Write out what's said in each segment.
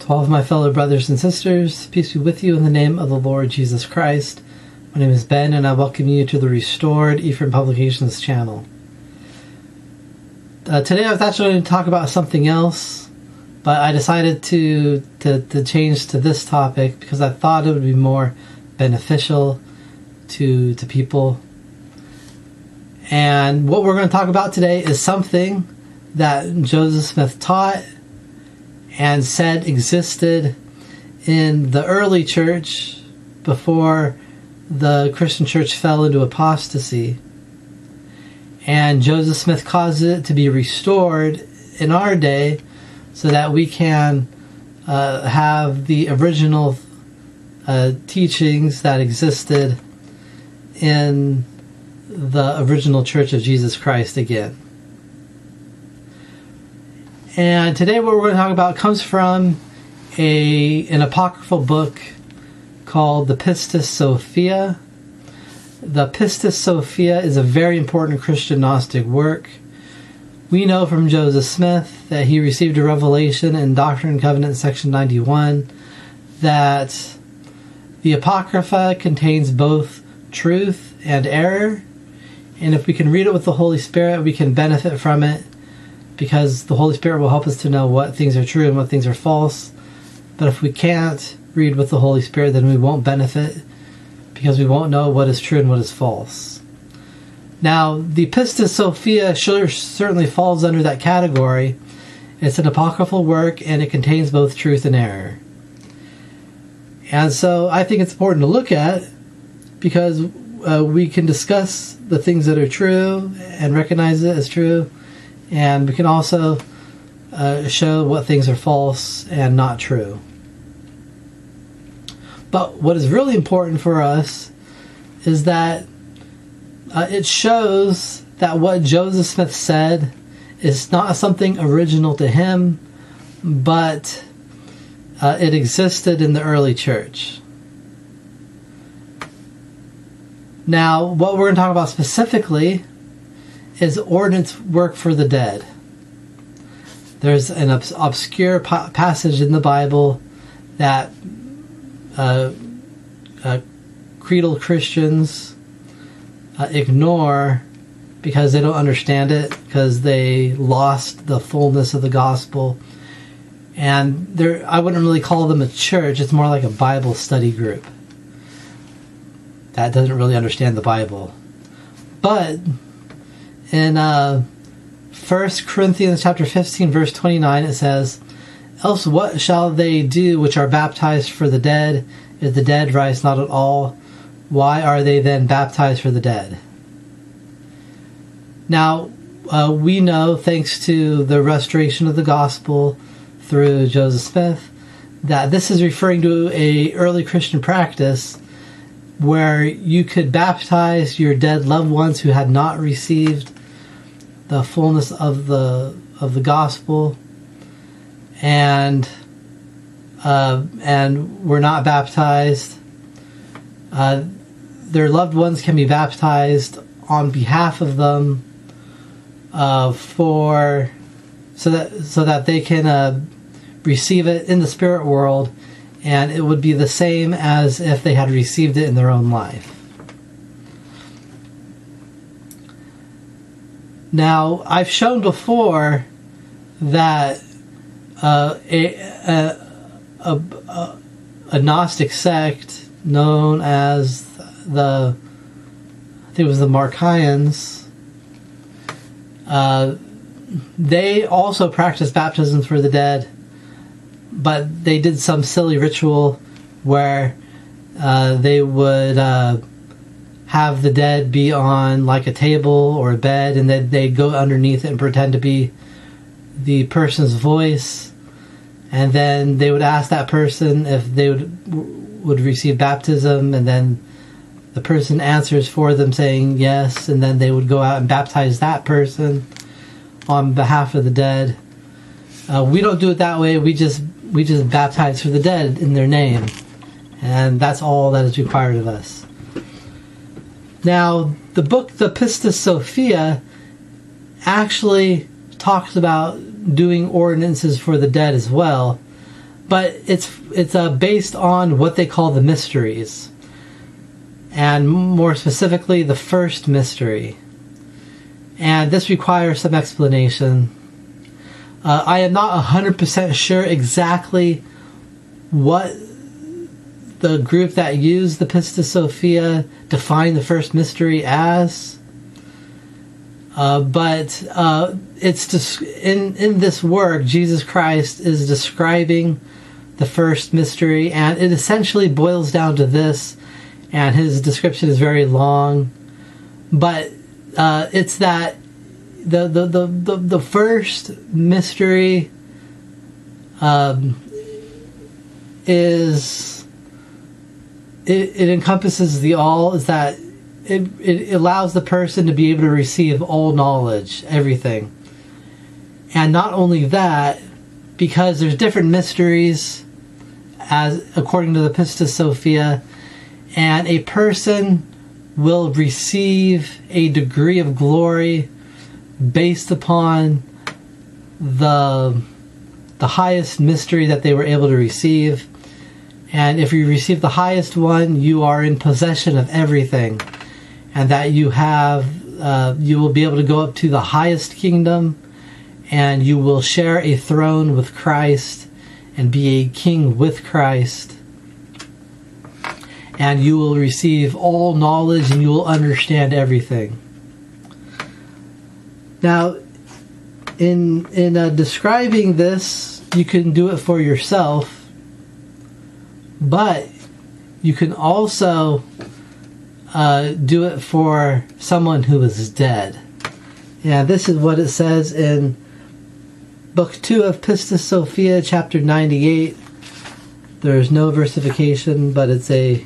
To all of my fellow brothers and sisters, peace be with you in the name of the Lord Jesus Christ. My name is Ben, and I welcome you to the Restored Ephraim Publications channel. Today I was actually going to talk about something else, but I decided to change to this topic because I thought it would be more beneficial to people. And what we're going to talk about today is something that Joseph Smith taught and said existed in the early church before the Christian church fell into apostasy. And Joseph Smith caused it to be restored in our day so that we can have the original teachings that existed in the original Church of Jesus Christ again. And today what we're going to talk about comes from an apocryphal book called the Pistis Sophia. The Pistis Sophia is a very important Christian Gnostic work. We know from Joseph Smith that he received a revelation in Doctrine and Covenants section 91 that the Apocrypha contains both truth and error, and if we can read it with the Holy Spirit, we can benefit from it, because the Holy Spirit will help us to know what things are true and what things are false. But if we can't read with the Holy Spirit, then we won't benefit, because we won't know what is true and what is false. Now, the Pistis Sophia certainly falls under that category. It's an apocryphal work, and it contains both truth and error. And so I think it's important to look at, because we can discuss the things that are true and recognize it as true, and we can also show what things are false and not true. But what is really important for us is that it shows that what Joseph Smith said is not something original to him, but it existed in the early church. Now, what we're going to talk about specifically is ordinance work for the dead. There's an obscure passage in the Bible that creedal Christians ignore because they don't understand it, because they lost the fullness of the gospel. And I wouldn't really call them a church, it's more like a Bible study group that doesn't really understand the Bible. But in 1 Corinthians chapter 15, verse 29, it says, "Else what shall they do which are baptized for the dead, if the dead rise not at all? Why are they then baptized for the dead?" Now, we know, thanks to the restoration of the gospel through Joseph Smith, that this is referring to a early Christian practice where you could baptize your dead loved ones who had not received the fullness of the gospel and were not baptized. Their loved ones can be baptized on behalf of them so that they can receive it in the spirit world, and it would be the same as if they had received it in their own life. Now, I've shown before that a Gnostic sect known as I think it was the Markians, they also practiced baptism for the dead, but they did some silly ritual where they would have the dead be on like a table or a bed, and then they'd go underneath it and pretend to be the person's voice, and then they would ask that person if they would receive baptism, and then the person answers for them saying yes, and then they would go out and baptize that person on behalf of the dead. We don't do it that way. We just baptize for the dead in their name, and that's all that is required of us. Now, the book, the Pistis Sophia, actually talks about doing ordinances for the dead as well, but it's based on what they call the mysteries, and more specifically the first mystery. And this requires some explanation. I am not 100% sure exactly what the group that used the Pistis Sophia defined the first mystery as. But it's just in this work, Jesus Christ is describing the first mystery, and it essentially boils down to this, and his description is very long, but it's that the first mystery is it encompasses the all, is that it allows the person to be able to receive all knowledge, everything. And not only that, because there's different mysteries as according to the Pistis Sophia, and a person will receive a degree of glory based upon the highest mystery that they were able to receive. And if you receive the highest one, you are in possession of everything, and that you will be able to go up to the highest kingdom, and you will share a throne with Christ and be a king with Christ, and you will receive all knowledge and you will understand everything. Now, in describing this, you can do it for yourself, but you can also do it for someone who is dead. And this is what it says in Book 2 of Pistis Sophia, chapter 98. There's no versification, but it's if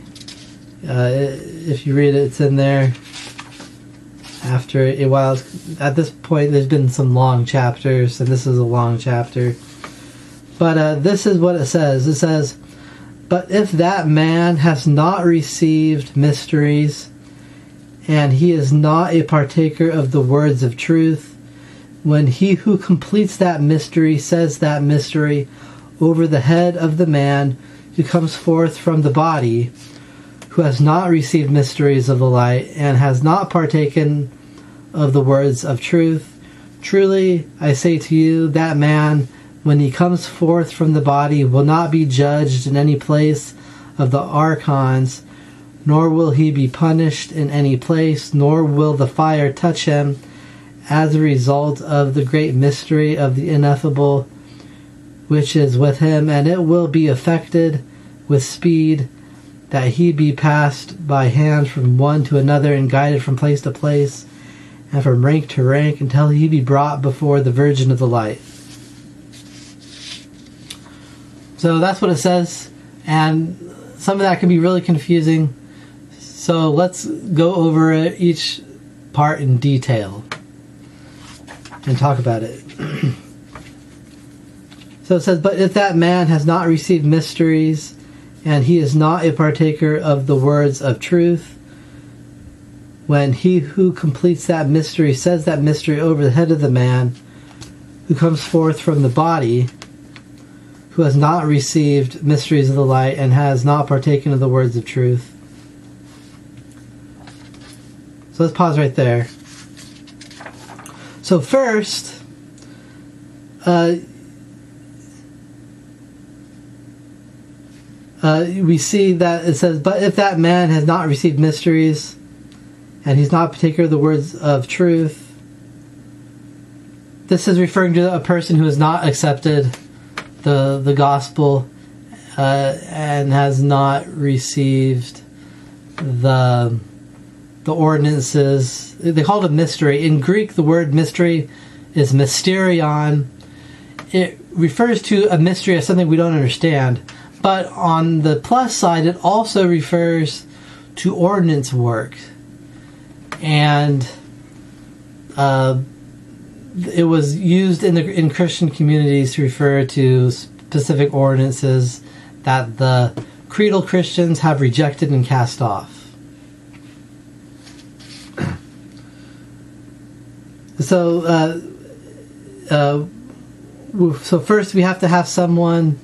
you read it, it's in there. After a while, at this point, there's been some long chapters, and this is a long chapter. But this is what it says. It says, "But if that man has not received mysteries, and he is not a partaker of the words of truth, when he who completes that mystery says that mystery over the head of the man who comes forth from the body, who has not received mysteries of the light, and has not partaken of the words of truth, truly I say to you, that man, when he comes forth from the body, will not be judged in any place of the archons, nor will he be punished in any place, nor will the fire touch him, as a result of the great mystery of the ineffable which is with him, and it will be effected with speed, that he be passed by hand from one to another, and guided from place to place, and from rank to rank, until he be brought before the Virgin of the Light." So that's what it says, and some of that can be really confusing. So let's go over each part in detail and talk about it. So it says, "But if that man has not received mysteries, and he is not a partaker of the words of truth, when he who completes that mystery says that mystery over the head of the man who comes forth from the body, who has not received mysteries of the light, and has not partaken of the words of truth." So let's pause right there. So first, we see that it says, "But if that man has not received mysteries, and he's not a partaker of the words of truth," this is referring to a person who has not accepted the gospel and has not received the ordinances. They call it a mystery. In Greek, the word mystery is mysterion. It refers to a mystery as something we don't understand. But on the plus side, it also refers to ordinance work. And it was used in Christian communities to refer to specific ordinances that the creedal Christians have rejected and cast off. So first we have to have someone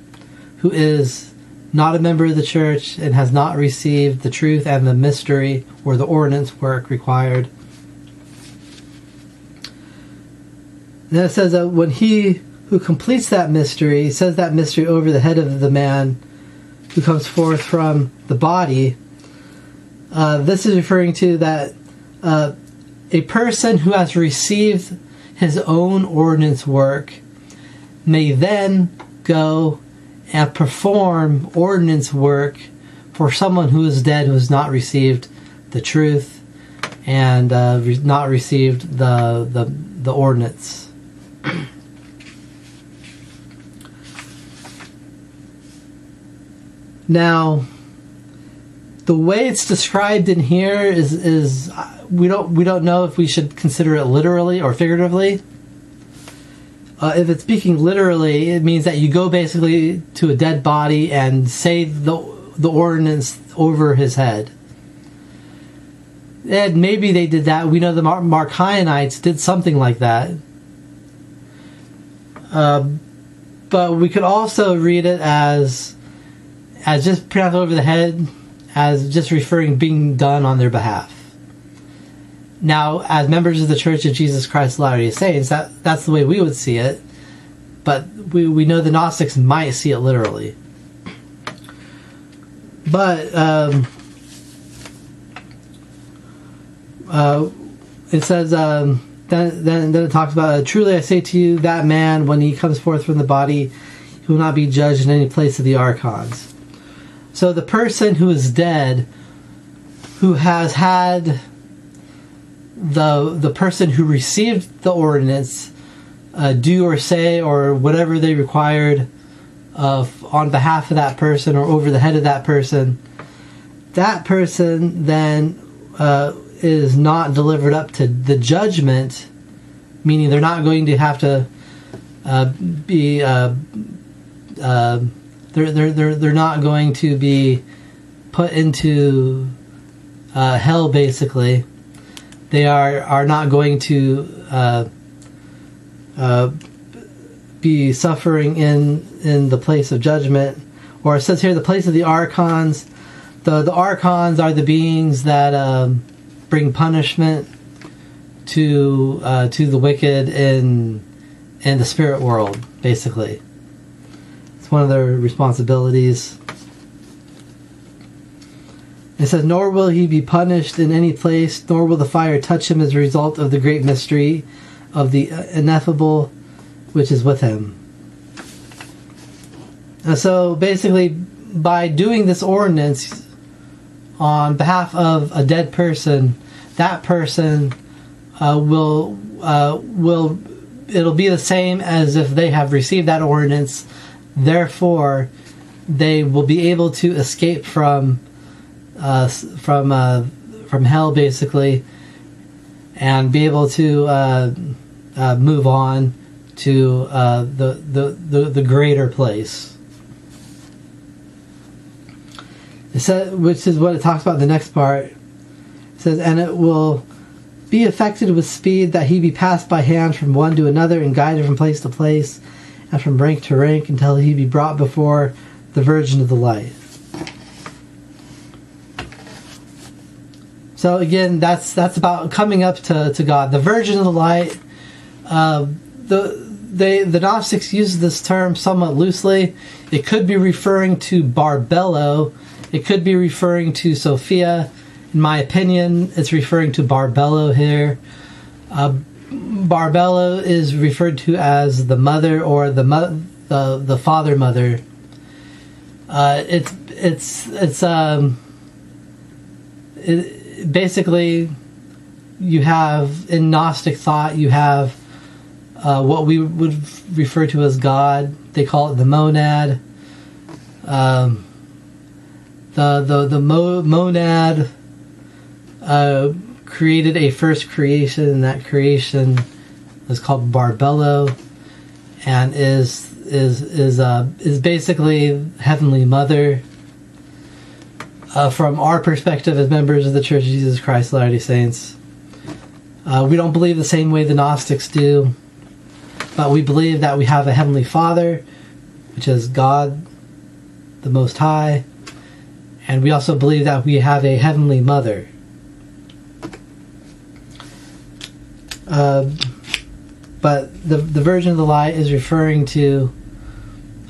who is not a member of the church and has not received the truth and the mystery or the ordinance work required. Then it says that when he who completes that mystery says that mystery over the head of the man who comes forth from the body, this is referring to that a person who has received his own ordinance work may then go and perform ordinance work for someone who is dead, who has not received the truth and not received the ordinance. Now, the way it's described in here is we don't know if we should consider it literally or figuratively. If it's speaking literally, it means that you go basically to a dead body and say the ordinance over his head. And maybe they did that. We know the Marcionites did something like that. But we could also read it as just pronounced over the head, as just referring being done on their behalf. Now, as members of the Church of Jesus Christ of Latter-day Saints, that's the way we would see it. But we know the Gnostics might see it literally. But it says, then it talks about, truly I say to you, that man, when he comes forth from the body, he will not be judged in any place of the archons. So the person who is dead, who has had the person who received the ordinance do or say or whatever they required on behalf of that person or over the head of that person then is not delivered up to the judgment, meaning they're not going to have to be they're not going to be put into hell. Basically, they are not going to be suffering in the place of judgment. Or it says here, the place of the archons. The archons are the beings that bring punishment to the wicked in the spirit world. Basically, it's one of their responsibilities. It says, nor will he be punished in any place, nor will the fire touch him as a result of the great mystery of the ineffable which is with him. So basically, by doing this ordinance on behalf of a dead person, that person will it'll be the same as if they have received that ordinance. Therefore, they will be able to escape from hell, basically, and be able to move on to the greater place. It says, which is what it talks about in the next part. It says, and it will be effected with speed, that he be passed by hand from one to another and guided from place to place and from rank to rank until he be brought before the Virgin of the Light. So again, that's about coming up to God. The Virgin of the Light, the Gnostics use this term somewhat loosely. It could be referring to Barbello. It could be referring to Sophia. In my opinion, it's referring to Barbello here. Barbello is referred to as the mother or the father mother. Basically, you have in Gnostic thought, you have what we would refer to as God. They call it the monad. The monad created a first creation, and that creation is called Barbello, and is basically Heavenly Mother. From our perspective as members of the Church of Jesus Christ of Latter-day Saints, we don't believe the same way the Gnostics do, but we believe that we have a Heavenly Father, which is God, the Most High. And we also believe that we have a Heavenly Mother. But the version of the lie is referring to,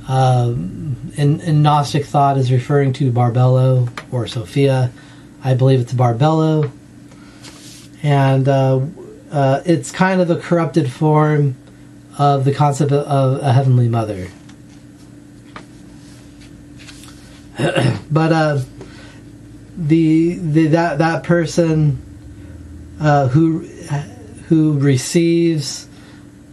in Gnostic thought, is referring to Barbello or Sophia. I believe it's Barbello. And it's kind of a corrupted form of the concept of a Heavenly Mother. But that person who receives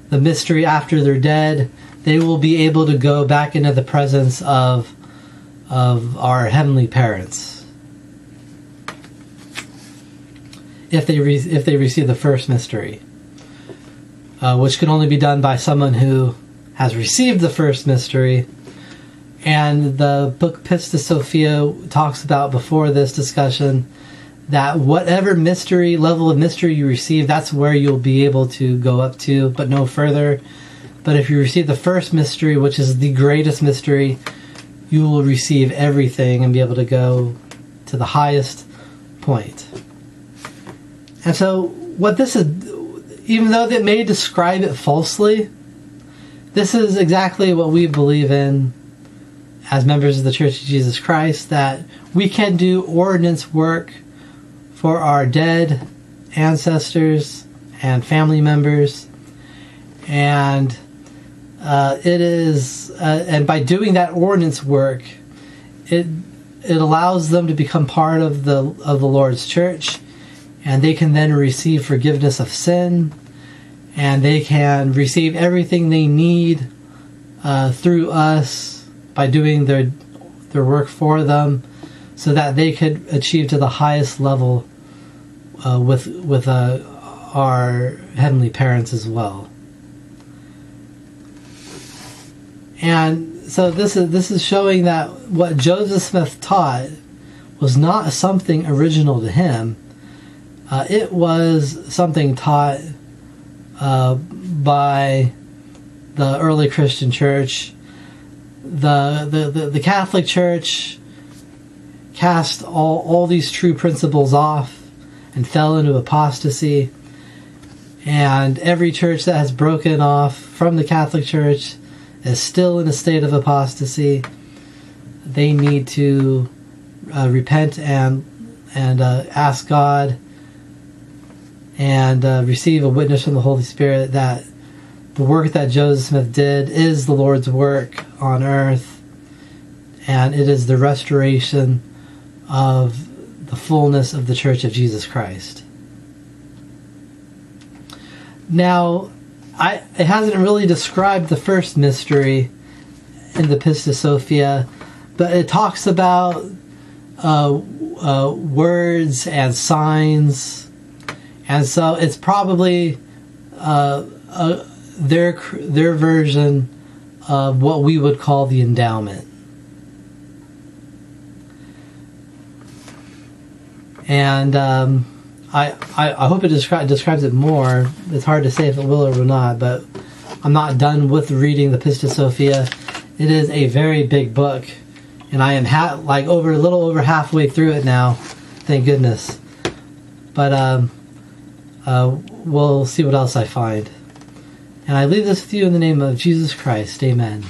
the mystery after they're dead, they will be able to go back into the presence of our heavenly parents if they receive the first mystery, which can only be done by someone who has received the first mystery. And the book Pistis Sophia talks about before this discussion that whatever level of mystery you receive, that's where you'll be able to go up to, but no further. But if you receive the first mystery, which is the greatest mystery, you will receive everything and be able to go to the highest point. And so what this is, even though they may describe it falsely, this is exactly what we believe in as members of the Church of Jesus Christ, that we can do ordinance work for our dead ancestors and family members, and it is, and by doing that ordinance work, it allows them to become part of the Lord's church, and they can then receive forgiveness of sin, and they can receive everything they need through us by doing their work for them, so that they could achieve to the highest level with our heavenly parents as well. And so this is showing that what Joseph Smith taught was not something original to him. It was something taught by the early Christian church. The Catholic Church cast all these true principles off and fell into apostasy. And every church that has broken off from the Catholic Church is still in a state of apostasy. They need to repent and ask God and receive a witness from the Holy Spirit that the work that Joseph Smith did is the Lord's work on earth, and it is the restoration of the fullness of the Church of Jesus Christ. Now, it hasn't really described the first mystery in the Pistis Sophia, but it talks about words and signs, and so it's probably their version of what we would call the endowment. And I hope it describes it more. It's hard to say if it will or will not, but I'm not done with reading the Pistis Sophia. It is a very big book, and I am a little over halfway through it now. Thank goodness. But we'll see what else I find. And I leave this with you in the name of Jesus Christ. Amen.